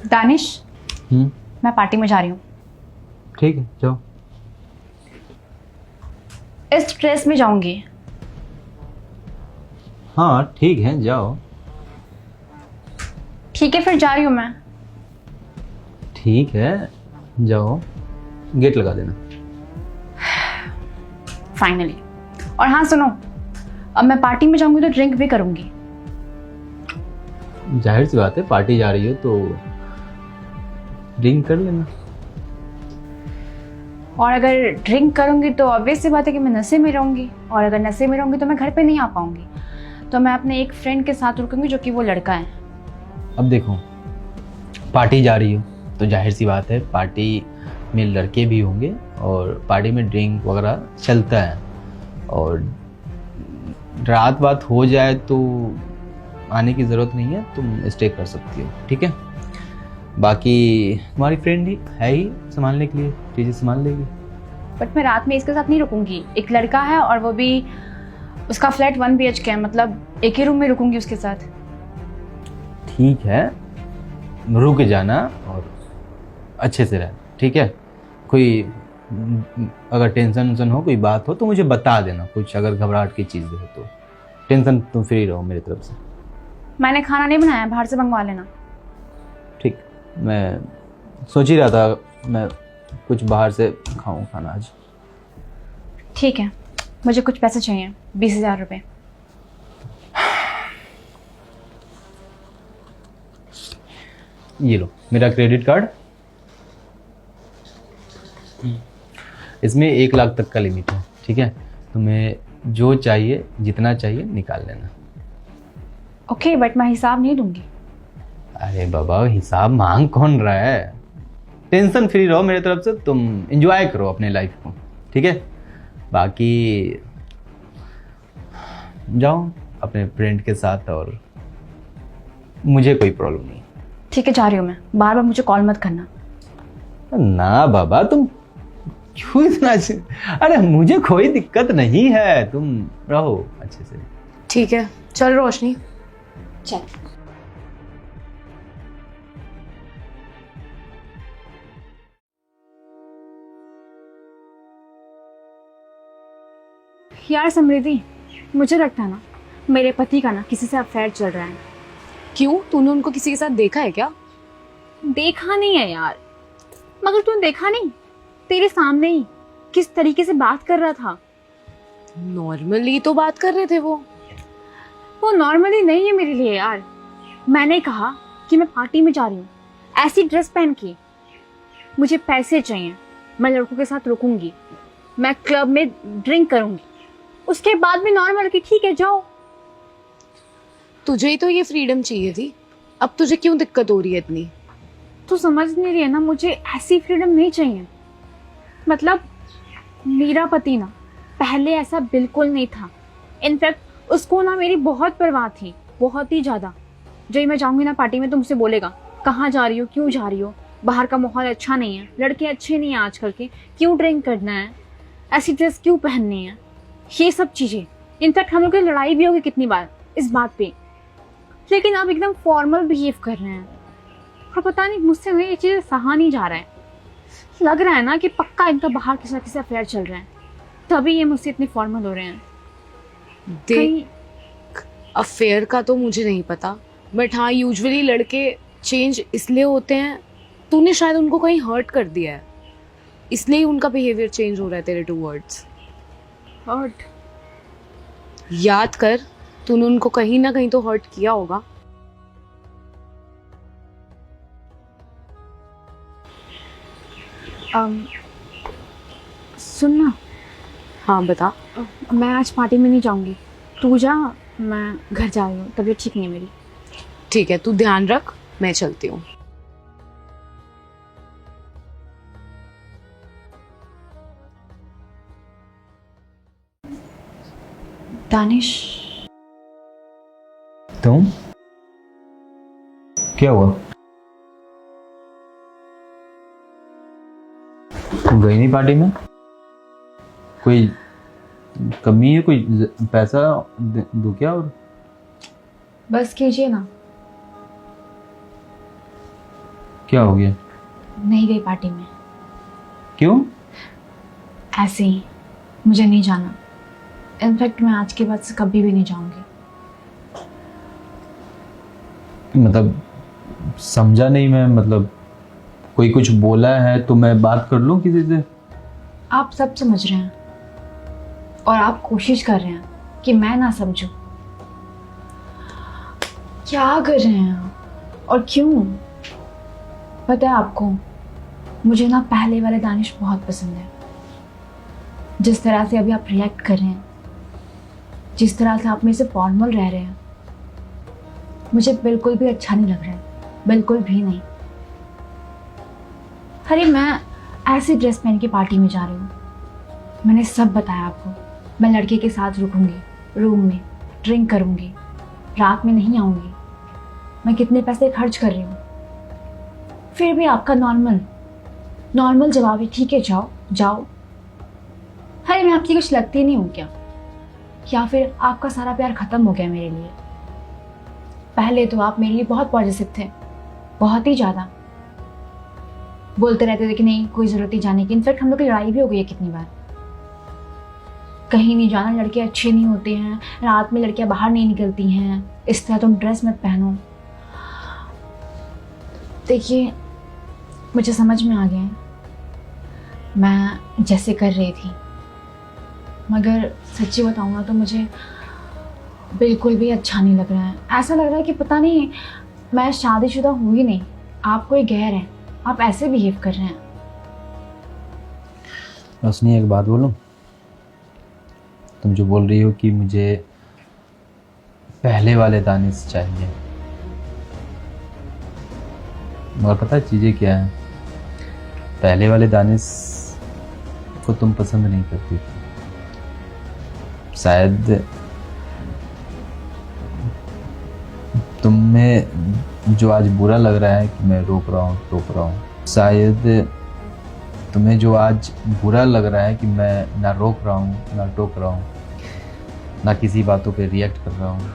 दानिश, मैं पार्टी में जा रही हूँ। ठीक है, जाओ। इस ड्रेस में जाऊंगी। हाँ ठीक है, जाओ। ठीक है, फिर जा रही हूँ मैं। ठीक है, जाओ। गेट लगा देना। फाइनली। और हाँ सुनो, अब मैं पार्टी में जाऊंगी तो ड्रिंक भी करूंगी। जाहिर सी बात है, पार्टी जा रही हो तो ड्रिंक कर लेना। और अगर ड्रिंक करूंगी तो ऑब्वियस सी बात है कि मैं नशे में रहूंगी, और अगर नशे में रहूंगी तो मैं घर पे नहीं आ पाऊंगी। तो मैं अपने एक फ्रेंड के साथ रुकूंगी जो कि वो लड़का है। अब देखो, पार्टी जा रही हो तो जाहिर सी बात है पार्टी में लड़के भी होंगे और पार्टी में ड्रिंक वगैरह चलता है। और रात बात हो जाए तो आने की ज़रूरत नहीं है, तुम स्टे कर सकती हो। ठीक है, बाकी तुम्हारी फ्रेंड ही है ही संभालने के लिए, चीज़ें संभाल लेगी। बट मैं रात में इसके साथ नहीं रुकूंगी। एक लड़का है और वो भी, उसका फ्लैट 1 BHK है, मतलब एक ही रूम में रुकूंगी उसके साथ। ठीक है, रुक जाना और अच्छे से रहना। ठीक है, कोई अगर टेंशन वेंशन हो, कोई बात हो तो मुझे बता देना। कुछ अगर घबराहट की चीज़ हो तो टेंशन तुम फ्री रहो मेरी तरफ से। मैंने खाना नहीं बनाया, बाहर से मंगवा लेना। ठीक, मैं सोच ही रहा था मैं कुछ बाहर से खाऊं खाना आज। ठीक है, मुझे कुछ पैसे चाहिए, 20,000 रुपये। ये लो मेरा क्रेडिट कार्ड, इसमें 1 लाख तक का लिमिट है। ठीक है, तुम्हें जो चाहिए, जितना चाहिए निकाल लेना। ओके, बट मैं हिसाब नहीं दूंगी। अरे बाबा, हिसाब मांग कौन रहा है? टेंशन फ्री रहो मेरे तरफ से, तुम एंजॉय करो अपने लाइफ को। ठीक है, बाकी जाओ अपने फ्रेंड के साथ, और मुझे कोई प्रॉब्लम नहीं। ठीक है, जा रही हूँ मैं। बार बार मुझे कॉल मत करना। ना बाबा, तुम क्यों इतना अरे मुझे कोई दिक्कत नहीं है, तुम रहो अच्छे से। ठीक है, चल रोशनी। चल। यार समृद्धि, मुझे लगता है ना मेरे पति का ना किसी से अफेयर चल रहा है। क्यों, तूने उनको किसी के साथ देखा है क्या? देखा नहीं है यार, मगर तूने देखा नहीं, तेरे सामने ही किस तरीके से बात कर रहा था। नॉर्मली तो बात कर रहे थे वो नॉर्मली नहीं है मेरे लिए यार। मैंने कहा कि मैं पार्टी में जा रही हूँ ऐसी ड्रेस पहन के, मुझे पैसे चाहिए, मैं लड़कों के साथ रुकूंगी, मैं क्लब में ड्रिंक करूंगी, उसके बाद भी नॉर्मल कि ठीक है जाओ। तुझे ही तो ये फ्रीडम चाहिए थी, अब तुझे क्यों दिक्कत हो रही है इतनी? तू समझ नहीं रही है ना, मुझे ऐसी फ्रीडम नहीं चाहिए। मतलब मेरा पति ना पहले ऐसा बिल्कुल नहीं था। इनफैक्ट उसको ना मेरी बहुत परवाह थी, बहुत ही ज़्यादा। जब मैं जाऊंगी ना पार्टी में तो मुझसे बोलेगा कहाँ जा रही हो, क्यों जा रही हो, बाहर का माहौल अच्छा नहीं है, लड़के अच्छे नहीं हैं आजकल के, क्यों ड्रिंक करना है, ऐसी ड्रेस क्यों पहननी है, ये सब चीज़ें। इनफैक्ट हम लोग की लड़ाई भी होगी कितनी बार इस बात पे, लेकिन अब एकदम फॉर्मल बिहेव कर रहे हैं। और पता नहीं मुझसे ना ये चीज़ें सहा नहीं जा रहा है। लग रहा है ना कि पक्का इनका बाहर किसी न किसी अफेयर चल रहा है, तभी ये मुझसे इतने फॉर्मल हो रहे हैं। देख, अफेयर का तो मुझे नहीं पता, बट हाँ यूजुअली लड़के चेंज इसलिए होते हैं, तूने शायद उनको कहीं हर्ट कर दिया है, इसलिए उनका बिहेवियर चेंज हो रहा है तेरे टूवर्ड्स। हर्ट? याद कर, तूने उनको कहीं ना कहीं तो हर्ट किया होगा। सुन ना। हाँ बता। मैं आज पार्टी में नहीं जाऊंगी, तू जा, मैं घर जा रही हूँ, तबीयत ठीक नहीं है मेरी। ठीक है, तू ध्यान रख, मैं चलती हूँ। दानिश, तुम क्या हुआ? तुम गई नहीं पार्टी में? कोई कमी है? कोई पैसा दो क्या? और बस कीजिए ना। क्या हो गया? नहीं गई पार्टी में, क्यों? ऐसे ही, मुझे नहीं जाना। इनफैक्ट मैं आज के बाद से कभी भी नहीं जाऊंगी। मतलब समझा नहीं मैं, मतलब कोई कुछ बोला है तो मैं बात कर लूं किसी से? आप सब समझ रहे हैं और आप कोशिश कर रहे हैं कि मैं ना समझूं। क्या कर रहे हैं आप और क्यों? पता है आपको, मुझे ना पहले वाले दानिश बहुत पसंद है। जिस तरह से अभी आप रिएक्ट कर रहे हैं, जिस तरह से आप मेरे से फॉर्मल रह रहे हैं, मुझे बिल्कुल भी अच्छा नहीं लग रहा है, बिल्कुल भी नहीं। अरे मैं ऐसी ड्रेस पहन के पार्टी में जा रही हूँ, मैंने सब बताया आपको। मैं लड़के के साथ रुकूंगी, रूम में ड्रिंक करूंगी, रात में नहीं आऊंगी। मैं कितने पैसे खर्च कर रही हूँ, फिर भी आपका नॉर्मल जवाब है, ठीक है जाओ जाओ। अरे मैं आपकी कुछ लगती नहीं हूँ क्या? या फिर आपका सारा प्यार खत्म हो गया मेरे लिए? पहले तो आप मेरे लिए बहुत पॉजिटिव थे, बहुत ही ज़्यादा। बोलते रहते थे कि नहीं कोई ज़रूरत नहीं जाने की। इनफैक्ट हम लोग की लड़ाई भी हो गई है कितनी बार। कहीं नहीं जाना, लड़के अच्छे नहीं होते हैं, रात में लड़कियां बाहर नहीं निकलती हैं, इस तरह तुम ड्रेस मत पहनो। देखिए मुझे समझ में आ गया है मैं जैसे कर रही थी, मगर सच्ची बताऊँ ना तो मुझे बिल्कुल भी अच्छा नहीं लग रहा है। ऐसा लग रहा है कि पता नहीं मैं शादीशुदा हूँ ही नहीं, आप कोई गैर हैं, आप ऐसे बिहेव कर रहे हैं। रोशनी एक बात बोलूं, तुम जो बोल रही हो कि मुझे पहले वाले दानिश चाहिए, मगर पता है चीज़ें क्या है? पहले वाले दानिश को तुम पसंद नहीं करती थी। शायद तुम्हें जो आज बुरा लग रहा है कि मैं रोक रहा हूँ टोक रहा हूँ, शायद तुम्हें जो आज बुरा लग रहा है कि मैं ना रोक रहा हूँ ना टोक रहा हूँ, ना किसी बातों पे रिएक्ट कर रहा हूँ,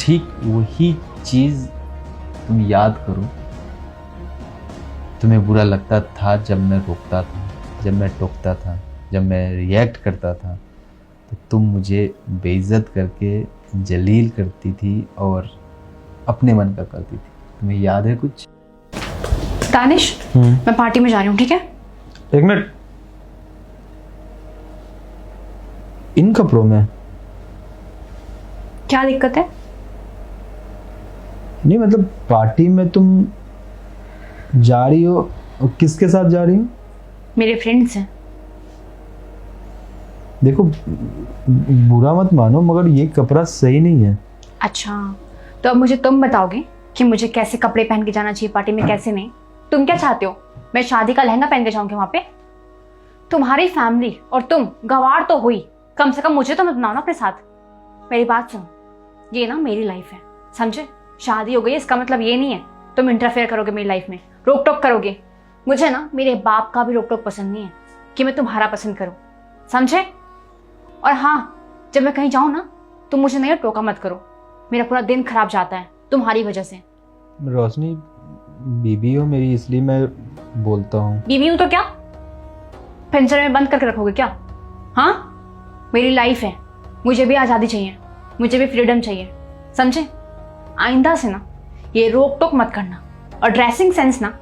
ठीक वही चीज़ तुम याद करो। तुम्हें बुरा लगता था जब मैं रोकता था, जब मैं टोकता था, जब मैं रिएक्ट करता था, तो तुम मुझे बेइज्जत करके जलील करती थी और अपने मन का करती थी। तुम्हें याद है कुछ? दानिश, मैं पार्टी में जा रही हूँ, ठीक है? एक मिनट, इन कपड़ों में क्या दिक्कत है? नहीं मतलब पार्टी में तुम जा रही हो, किसके साथ जा रही हो? मेरे फ्रेंड्स हैं। देखो बुरा मत मानो मगर ये कपड़ा सही नहीं है। अच्छा, तो अब मुझे तुम बताओगे कि मुझे कैसे कपड़े पहन के जाना चाहिए पार्टी में, कैसे नहीं? तुम क्या चाहते हो, मैं शादी का लहंगा पहन के जाऊंगी वहां पे? तुम्हारी फैमिली और तुम गवार तो हुई, कम से कम मुझे तो मत बनाओ ना अपने साथ। मेरी बात सुनो, ये ना मेरी लाइफ है, समझे? शादी हो गई इसका मतलब ये नहीं है तुम इंटरफेयर करोगे मेरी लाइफ में, रोक टोक करोगे। मुझे ना मेरे बाप का भी रोक टोक पसंद नहीं है कि मैं तुम्हारा पसंद करूं, समझे? और हाँ, जब मैं कहीं जाऊं ना तुम मुझे नहीं टोका मत करो, मेरा पूरा दिन खराब जाता है तुम्हारी वजह से। रोशनी बीबी हो मेरी, इसलिए मैं बोलता हूँ। बीवी हूं तो क्या, पिंजरे में बंद करके रखोगे क्या? हाँ, मेरी लाइफ है, मुझे भी आज़ादी चाहिए, मुझे भी फ्रीडम चाहिए, समझे? आइंदा से ना ये रोक टोक मत करना, और ड्रेसिंग सेंस ना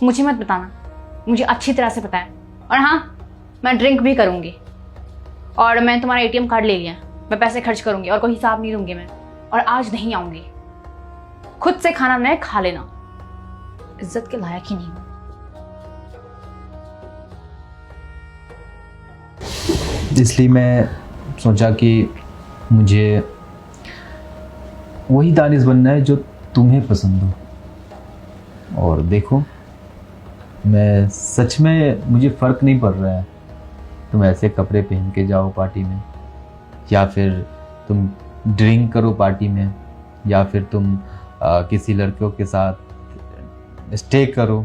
मुझे मत बताना, मुझे अच्छी तरह से पता है। और हाँ, मैं ड्रिंक भी करूँगी, और मैं तुम्हारा ATM कार्ड ले लिया, मैं पैसे खर्च करूँगी और कोई हिसाब नहीं दूंगी मैं, और आज नहीं आऊँगी। खुद से खाना बनाए खा लेना, इज्जत के लायक ही नहीं हूँ। इसलिए मैं सोचा कि मुझे वही दानिश बनना है जो तुम्हें पसंद हो। और देखो मैं सच में, मुझे फ़र्क नहीं पड़ रहा है तुम ऐसे कपड़े पहन के जाओ पार्टी में, या फिर तुम ड्रिंक करो पार्टी में, या फिर तुम किसी लड़कियों के साथ स्टे करो।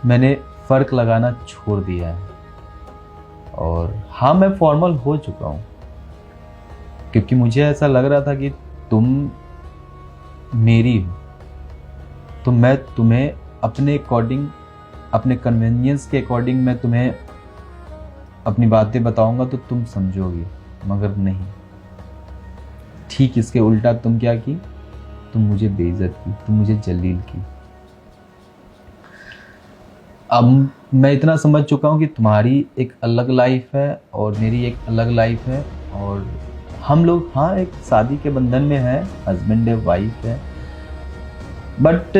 मैंने फ़र्क लगाना छोड़ दिया है, और हाँ मैं फॉर्मल हो चुका हूँ, क्योंकि मुझे ऐसा लग रहा था कि तुम मेरी हो, तो मैं तुम्हें अपने अकॉर्डिंग, अपने कन्वीनियंस के अकॉर्डिंग मैं तुम्हें अपनी बातें बताऊंगा तो तुम समझोगी, मगर नहीं। ठीक इसके उल्टा तुम क्या की, तुम मुझे बेइज्जत की, तुम मुझे जलील की। अब मैं इतना समझ चुका हूँ कि तुम्हारी एक अलग लाइफ है और मेरी एक अलग लाइफ है, और हम लोग हाँ एक शादी के बंधन में है, हस्बैंड है, वाइफ है, बट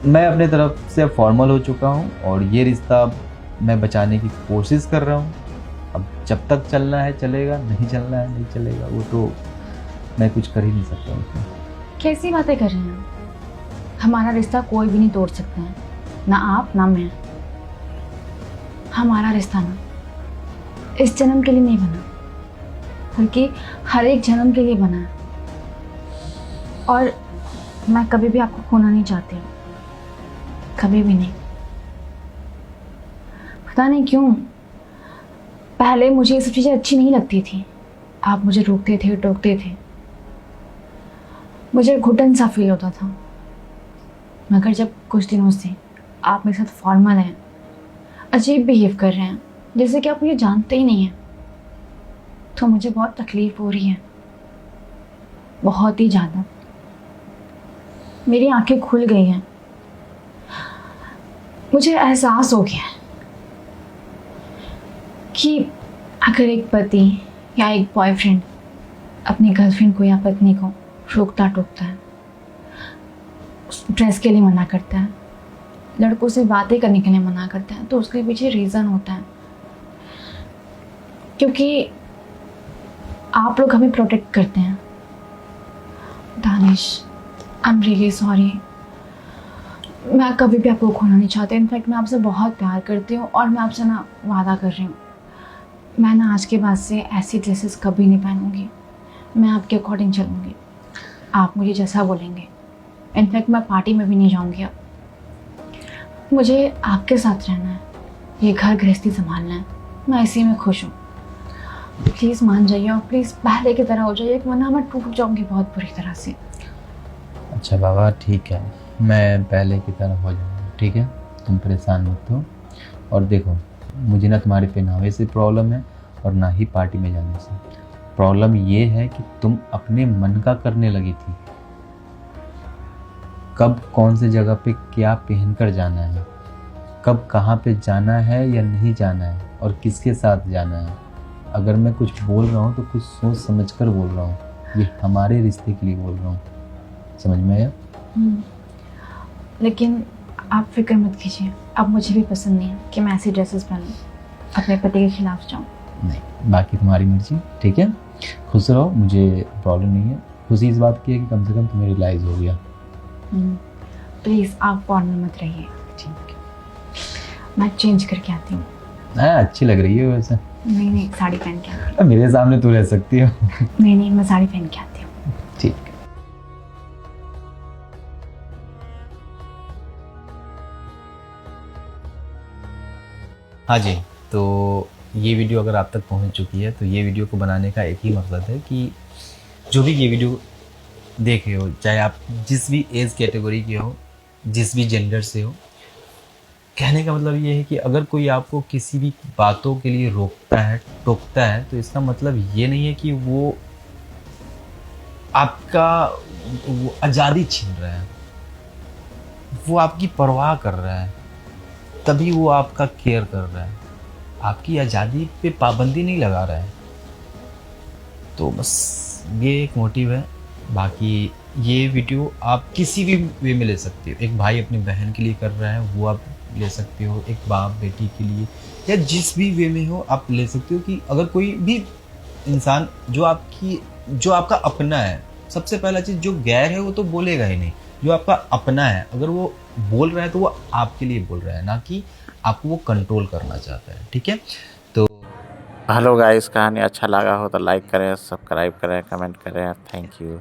मैं अपने तरफ से फॉर्मल हो चुका हूँ और ये रिश्ता मैं बचाने की कोशिश कर रहा हूँ। अब जब तक चलना है चलेगा, नहीं चलना है नहीं चलेगा, वो तो मैं कुछ कर ही नहीं सकता उसमें। कैसी बातें कर रहे हैं? हमारा रिश्ता कोई भी नहीं तोड़ सकता है, ना आप ना मैं। हमारा रिश्ता ना इस जन्म के लिए नहीं बना, बल्कि हर एक जन्म के लिए बना है। और मैं कभी भी आपको खोना नहीं चाहती, कभी भी नहीं। पता नहीं क्यों पहले मुझे ये सब चीज़ें अच्छी नहीं लगती थी। आप मुझे रोकते थे, टोकते थे, मुझे घुटन सा फील होता था। मगर जब कुछ दिनों से आप मेरे साथ फॉर्मल हैं, अजीब बिहेव कर रहे हैं, जैसे कि आप मुझे जानते ही नहीं हैं, तो मुझे बहुत तकलीफ हो रही है, बहुत ही ज़्यादा। मेरी आंखें खुल गई हैं, मुझे एहसास हो गया है कि अगर एक पति या एक बॉयफ्रेंड अपनी गर्लफ्रेंड को या पत्नी को रोकता टोकता है, ड्रेस के लिए मना करता है, लड़कों से बातें करने के लिए मना करता है, तो उसके पीछे रीज़न होता है, क्योंकि आप लोग हमें प्रोटेक्ट करते हैं। Danish, I am really sorry. मैं कभी भी आपको खोना नहीं चाहती। इनफैक्ट मैं आपसे बहुत प्यार करती हूँ और मैं आपसे ना वादा कर रही हूँ, मैं ना आज के बाद से ऐसी ड्रेसेस कभी नहीं पहनूंगी। मैं आपके अकॉर्डिंग चलूँगी, आप मुझे जैसा बोलेंगे। इनफैक्ट मैं पार्टी में भी नहीं जाऊँगी। अब मुझे आपके साथ रहना है, ये घर गृहस्थी संभालना है, मैं इसी में खुश हूँ। प्लीज़ मान जाइए और प्लीज़ पहले की तरह हो जाइए, वरना मैं टूट जाऊँगी बहुत बुरी तरह से। अच्छा बाबा ठीक है, मैं पहले की तरह हो जाऊँगा, ठीक है, तुम परेशान मत हो। और देखो मुझे ना तुम्हारे पहनावे से प्रॉब्लम है और ना ही पार्टी में जाने से। प्रॉब्लम ये है कि तुम अपने मन का करने लगी थी। कब कौन से जगह पे क्या पहन कर जाना है, कब कहाँ पे जाना है या नहीं जाना है, और किसके साथ जाना है। अगर मैं कुछ बोल रहा हूँ तो कुछ सोच समझ कर बोल रहा हूँ, ये हमारे रिश्ते के लिए बोल रहा हूँ, समझ में आया? लेकिन आप फिक्र मत कीजिए, अब मुझे भी पसंद नहीं है कि मैं ऐसी ड्रेसेस पहनूं, अपने पति के खिलाफ जाऊं। नहीं, बाकी तुम्हारी मर्जी, ठीक है, खुश रहो, मुझे प्रॉब्लम नहीं है। खुशी इस बात की है कि कम से कम तुम्हें रियलाइज़ हो गया। प्लीज़ आप फॉर्मल मत रहिए, ठीक है, मैं चेंज करके आती हूँ। अच्छी लग रही है वैसे। नहीं साड़ी पहन के आती हूँ। मेरे सामने तू रह सकती हो। नहीं मैं साड़ी पहन के आती हूँ। ठीक है। हाँ जी, तो ये वीडियो अगर आप तक पहुंच चुकी है तो ये वीडियो को बनाने का एक ही मकसद है कि जो भी ये वीडियो देख रहे हो, चाहे आप जिस भी एज कैटेगरी के हो, जिस भी जेंडर से हो, कहने का मतलब ये है कि अगर कोई आपको किसी भी बातों के लिए रोकता है, टोकता है, तो इसका मतलब ये नहीं है कि वो आपका वो आज़ादी छीन रहा है, वो आपकी परवाह कर रहा है, तभी वो आपका केयर कर रहा है, आपकी आज़ादी पे पाबंदी नहीं लगा रहा है। तो बस ये एक मोटिव है। बाकी ये वीडियो आप किसी भी वे में ले सकते हो। एक भाई अपनी बहन के लिए कर रहा है, वो आप ले सकते हो, एक बाप बेटी के लिए, या जिस भी वे में हो आप ले सकते हो। कि अगर कोई भी इंसान जो आपका अपना है, सबसे पहला चीज़ जो गैर है वो तो बोलेगा ही नहीं, जो आपका अपना है अगर वो बोल रहा है तो वो आपके लिए बोल रहा है, ना कि आपको वो कंट्रोल करना चाहता है, ठीक है। तो हेलो गाइस, कहानी अच्छा लगा हो तो लाइक करें, सब्सक्राइब करें, कमेंट करें। Thank you.